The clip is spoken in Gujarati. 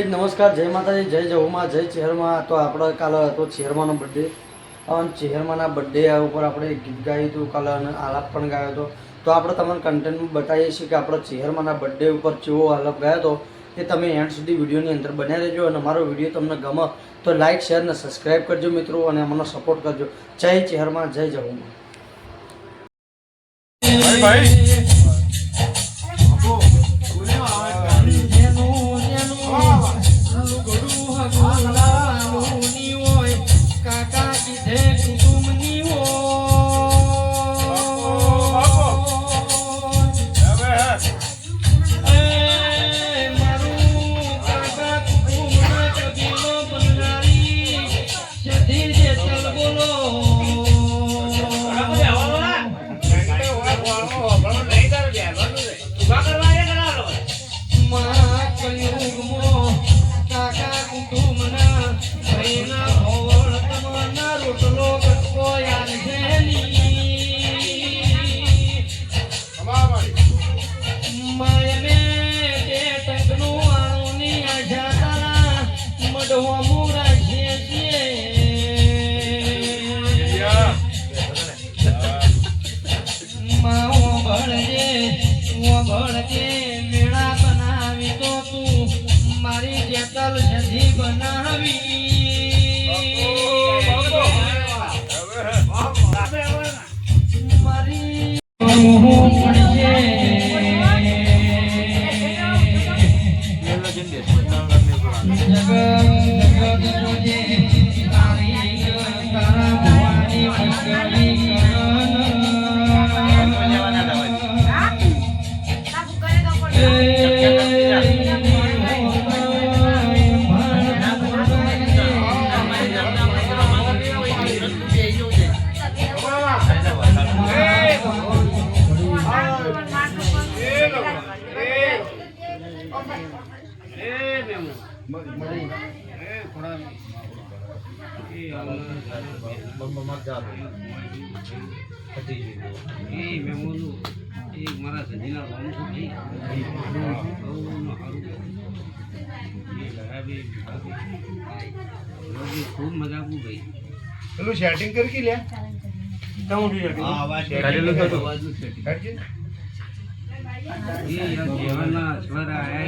નમસ્કાર, જય માતાજી, જય જહુમાં, જય ચેહરમાં. તો આપણે કાલે હતો ચેહરમાંનો બર્થડે અને ચેહરમાંના બર્થડે ઉપર આપણે ગીત ગાયું હતું કાલે અને આલાપ પણ ગાયો હતો. તો આપણે તમને કન્ટેન્ટમાં બતાવીએ છીએ કે આપણો ચેહરમાંના બર્થડે ઉપર કેવો આલાપ ગાયો હતો એ તમે એન્ડ સુધી વિડીયોની અંદર બન્યા રહેજો. અને મારો વિડીયો તમને ગમે તો લાઇક, શેર અને સબસ્ક્રાઈબ કરજો મિત્રો, અને અમને સપોર્ટ કરજો. જય ચેહરમાં, જય જહુમાં. મેળા બનાવી તો તું મારી જેતલ જધી બનાવી મારી खूब मजा भाई चलो सेटिंग करके ले ये जीवन स्वर आया